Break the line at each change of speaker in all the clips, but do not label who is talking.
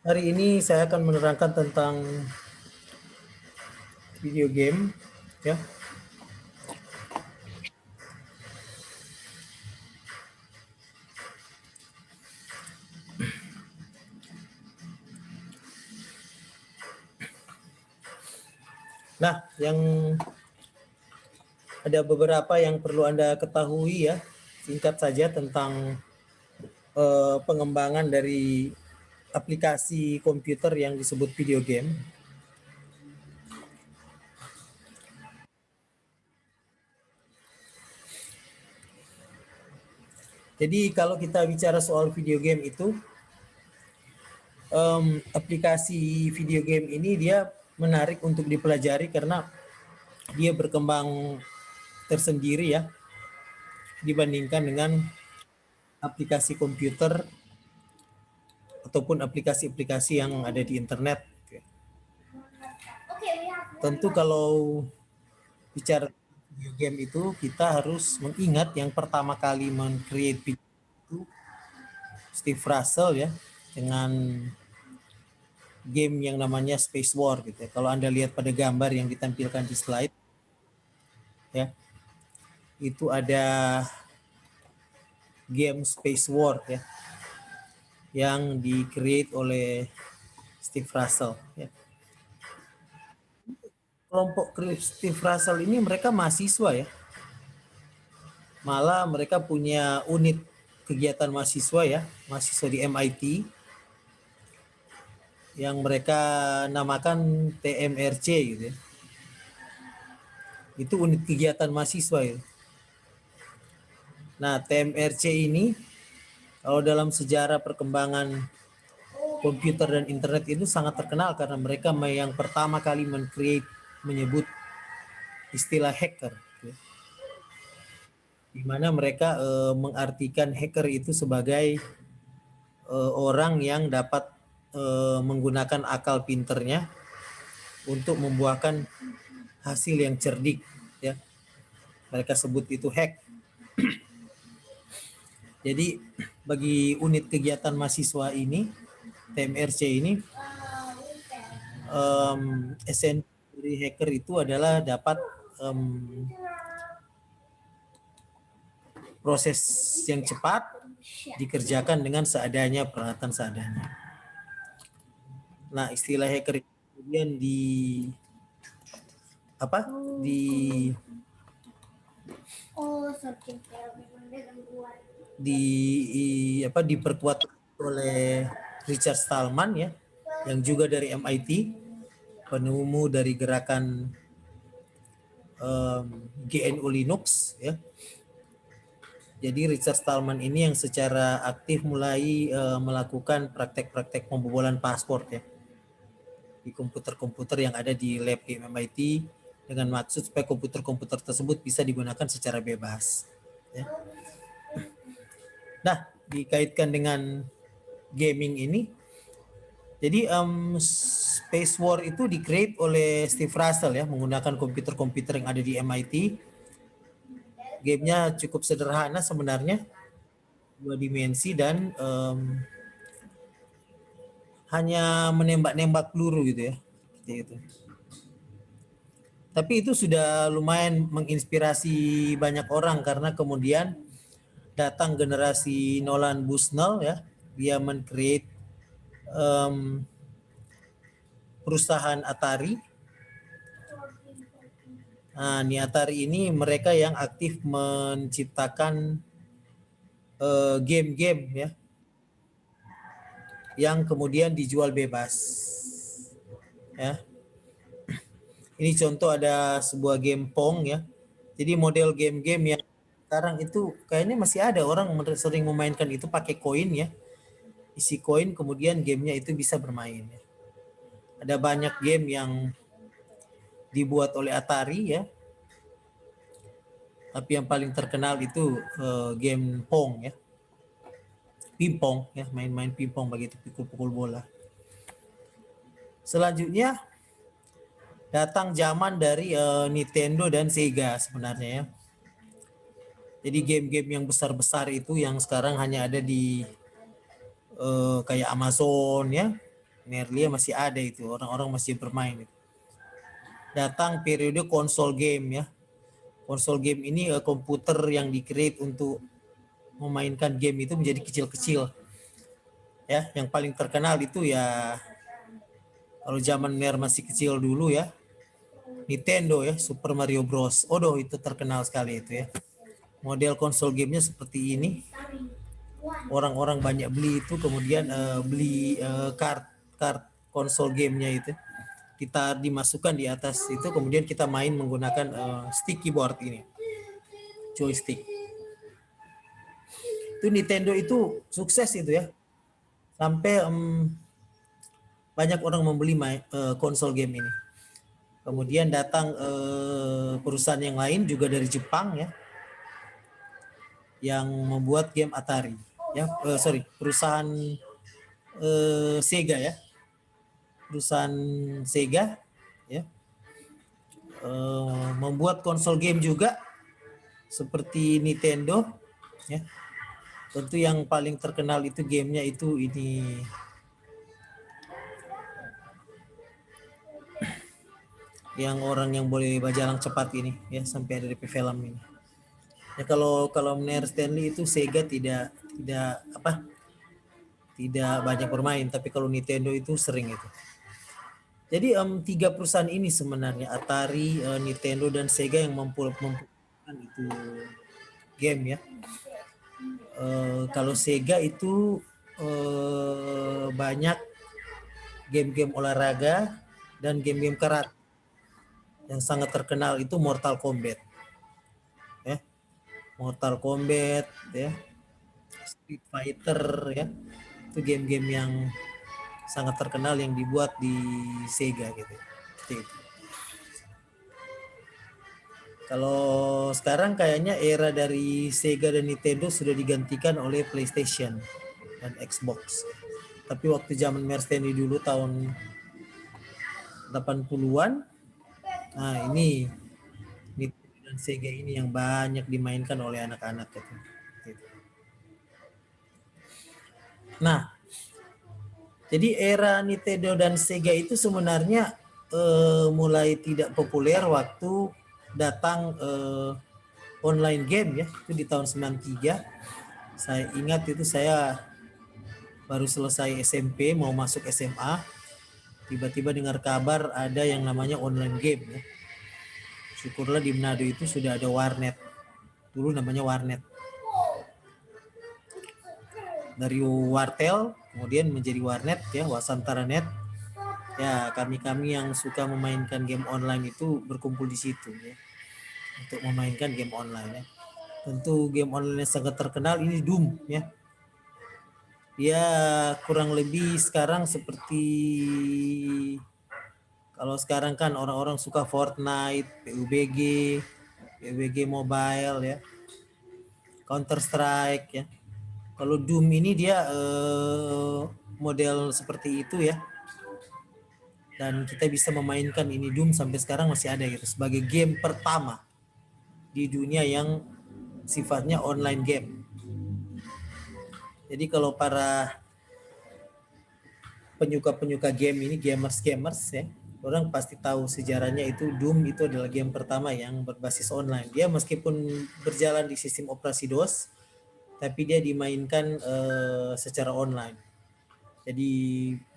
Hari ini saya akan menerangkan tentang video game, ya. Nah, yang ada beberapa yang perlu Anda ketahui ya, singkat saja tentang pengembangan dari aplikasi komputer yang disebut video game. Jadi kalau kita bicara soal video game itu, aplikasi video game ini dia menarik untuk dipelajari karena dia berkembang tersendiri ya dibandingkan dengan aplikasi komputer ataupun aplikasi-aplikasi yang ada di internet. Tentu kalau bicara video game itu kita harus mengingat yang pertama kali men-create video itu Steve Russell ya dengan game yang namanya Space War gitu ya. Kalau Anda lihat pada gambar yang ditampilkan di slide ya, itu ada game Space War ya yang di-create oleh Steve Russell ya. Kelompok Steve Russell ini mereka mahasiswa ya. Malah mereka punya unit kegiatan mahasiswa ya, mahasiswa di MIT yang mereka namakan TMRC gitu ya. Itu unit kegiatan mahasiswa ya. Nah, TMRC ini kalau dalam sejarah perkembangan komputer dan internet itu sangat terkenal karena mereka yang pertama kali menyebut istilah hacker gitu ya. Di mana mereka mengartikan hacker itu sebagai orang yang dapat menggunakan akal pinternya untuk membuahkan hasil yang cerdik ya. Mereka sebut itu hack. Jadi bagi unit kegiatan mahasiswa ini, TMRC ini, esensi dari hacker itu adalah dapat proses yang cepat dikerjakan dengan seadanya, peralatan seadanya. Nah, istilah hacker kemudian diperkuat oleh Richard Stallman ya, yang juga dari MIT, penemu dari gerakan GNU Linux ya. Jadi Richard Stallman ini yang secara aktif mulai melakukan praktek-praktek pembobolan paspor ya di komputer-komputer yang ada di lab di MIT dengan maksud supaya komputer-komputer tersebut bisa digunakan secara bebas. Ya. Nah, dikaitkan dengan gaming ini, jadi Space War itu di-create oleh Steve Russell ya menggunakan komputer-komputer yang ada di MIT. Gamenya cukup sederhana sebenarnya, 2 dimensi dan hanya menembak-nembak peluru gitu ya. Seperti itu. Tapi itu sudah lumayan menginspirasi banyak orang karena kemudian datang generasi Nolan Bushnell ya, dia men-create perusahaan Atari. Nah, di Atari ini mereka yang aktif menciptakan game-game ya, yang kemudian dijual bebas. Ya. Ini contoh ada sebuah game Pong ya. Jadi model game-game yang sekarang itu kayaknya masih ada orang sering memainkan itu pakai koin ya. Isi koin kemudian gamenya itu bisa bermain ya. Ada banyak game yang dibuat oleh Atari ya. Tapi yang paling terkenal itu game Pong ya. Pingpong ya, main-main pingpong begitu, pukul-pukul bola. Selanjutnya datang zaman dari Nintendo dan Sega sebenarnya ya. Jadi game-game yang besar-besar itu yang sekarang hanya ada di kayak Amazon ya, Merlia masih ada itu, orang-orang masih bermain. Datang periode konsol game ya. Konsol game ini komputer yang di-create untuk memainkan game itu menjadi kecil-kecil. Ya, yang paling terkenal itu ya kalau zaman Mer masih kecil dulu ya, Nintendo ya, Super Mario Bros. Odoh, itu terkenal sekali itu ya. Model konsol gamenya seperti ini. Orang-orang banyak beli itu, kemudian beli kart konsol gamenya itu. Kita dimasukkan di atas itu, kemudian kita main menggunakan stick keyboard ini, joystick. Itu Nintendo itu sukses itu ya, sampai banyak orang membeli konsol game ini. Kemudian datang perusahaan yang lain juga dari Jepang ya, yang membuat game Atari ya, perusahaan Sega ya, perusahaan Sega ya, membuat konsol game juga seperti Nintendo ya. Tentu yang paling terkenal itu gamenya itu ini yang orang yang boleh berjalan cepat ini ya, sampai ada di film ini. Ya kalau Meneer Stanley itu Sega tidak banyak bermain, tapi kalau Nintendo itu sering itu. Jadi 3 perusahaan ini sebenarnya, Atari, Nintendo dan Sega yang mempunyai itu game ya. Kalau Sega itu banyak game-game olahraga dan game-game karate. Yang sangat terkenal itu Mortal Kombat. Ya. Mortal Kombat ya. Street Fighter ya. Itu game-game yang sangat terkenal yang dibuat di Sega gitu. Seperti itu. Kalau sekarang kayaknya era dari Sega dan Nintendo sudah digantikan oleh PlayStation dan Xbox. Tapi waktu zaman Mercedes dulu tahun 80-an, nah ini Nintendo dan Sega ini yang banyak dimainkan oleh anak-anak gitu. Nah, jadi era Nintendo dan Sega itu sebenarnya mulai tidak populer waktu datang online game ya, itu di tahun 93. Saya ingat itu saya baru selesai SMP mau masuk SMA, tiba-tiba dengar kabar ada yang namanya online game ya. Syukurlah di Manado itu sudah ada warnet. Dulu namanya warnet. Dari wartel kemudian menjadi warnet ya, Wasantara Net. Ya, kami-kami yang suka memainkan game online itu berkumpul di situ ya, untuk memainkan game online ya. Tentu game online yang sangat terkenal ini Doom ya. Dia kurang lebih sekarang seperti kalau sekarang kan orang-orang suka Fortnite, PUBG Mobile ya, Counter Strike ya. Kalau Doom ini dia model seperti itu ya. Dan kita bisa memainkan ini Doom sampai sekarang masih ada gitu, sebagai game pertama di dunia yang sifatnya online game. Jadi kalau para penyuka game ini, gamers ya, orang pasti tahu sejarahnya itu Doom itu adalah game pertama yang berbasis online. Dia meskipun berjalan di sistem operasi DOS, tapi dia dimainkan secara online. Jadi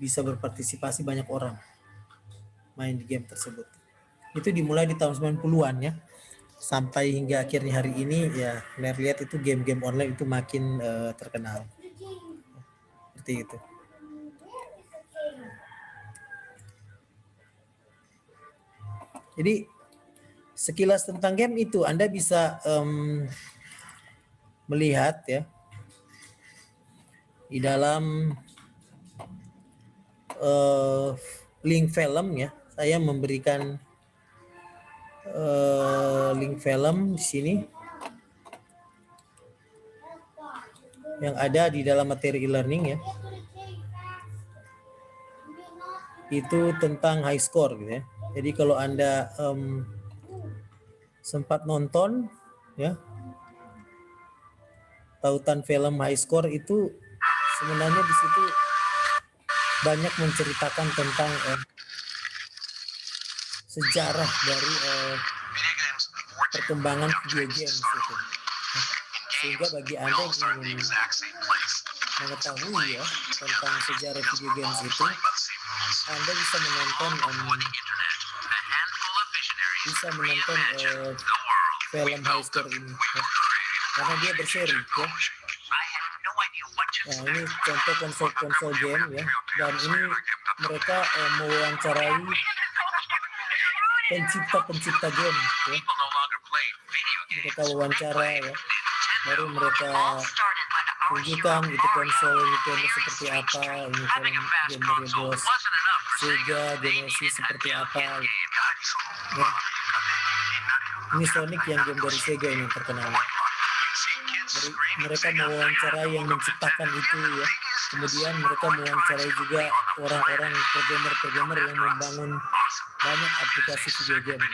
bisa berpartisipasi banyak orang main di game tersebut. Itu dimulai di tahun 90-an ya. Sampai hingga akhirnya hari ini ya, lihat itu game-game online itu makin terkenal. Seperti itu. Jadi sekilas tentang game itu Anda bisa melihat ya di dalam link film ya. Saya memberikan link film di sini yang ada di dalam materi e-learning ya. Itu tentang high score gitu ya. Jadi kalau Anda sempat nonton ya, tautan film high score itu sebenarnya di situ banyak menceritakan tentang sejarah dari perkembangan video games itu. Sehingga bagi Anda yang ingin mengetahui ya tentang sejarah video games itu, Anda bisa menonton film High Score ini ya. Karena dia berseri ya. Nah, ini contoh konsol game ya, dan ini mereka mewawancarai pencipta game ya. Mereka wawancara ya, baru mereka tunjukkan itu konsol Nintendo seperti apa, ini film game Mario Bros, Sega Genesis seperti apa ya. Ini Sonic yang game dari Sega ini terkenal. Jadi, mereka mewawancarai yang menciptakan itu ya. Kemudian mereka mewawancarai juga orang-orang programmer yang membangun banyak aplikasi video game.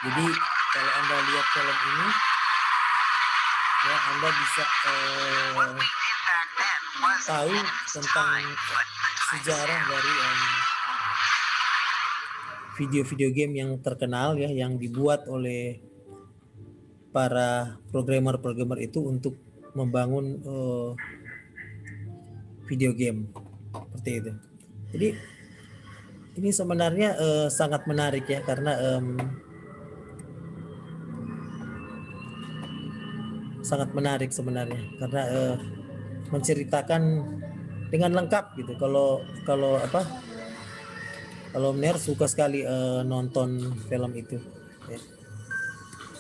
Jadi kalau Anda lihat film ini, ya Anda bisa tahu tentang sejarah dari video-video game yang terkenal ya, yang dibuat oleh para programmer itu untuk membangun video game seperti itu. Jadi ini sebenarnya sangat menarik ya, karena sangat menarik sebenarnya karena menceritakan dengan lengkap gitu. Kalau Mener suka sekali nonton film itu ya.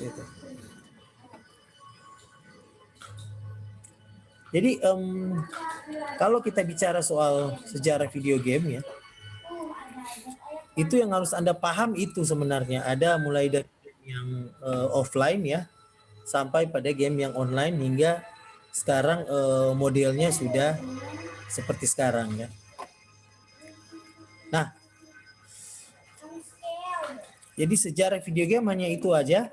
Gitu. Jadi kalau kita bicara soal sejarah video game ya, itu yang harus Anda paham itu sebenarnya ada mulai dari yang offline ya, sampai pada game yang online hingga sekarang modelnya sudah seperti sekarang ya. Nah, jadi sejarah video game hanya itu aja.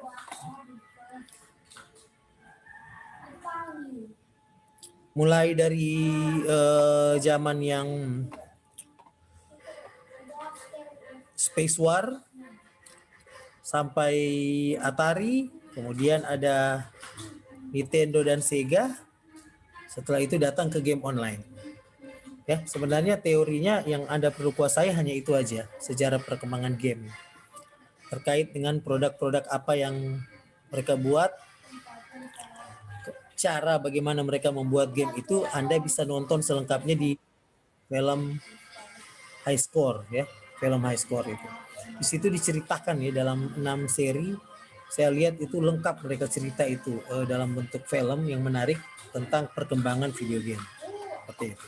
Mulai dari zaman yang Space War sampai Atari, kemudian ada Nintendo dan Sega. Setelah itu datang ke game online. Ya, sebenarnya teorinya yang Anda perlu kuasai hanya itu aja, sejarah perkembangan game. Terkait dengan produk-produk apa yang mereka buat, cara bagaimana mereka membuat game itu Anda bisa nonton selengkapnya di film High Score ya, film High Score itu. Di situ diceritakan ya dalam 6 seri. Saya lihat itu lengkap mereka cerita itu dalam bentuk film yang menarik tentang perkembangan video game. Seperti itu.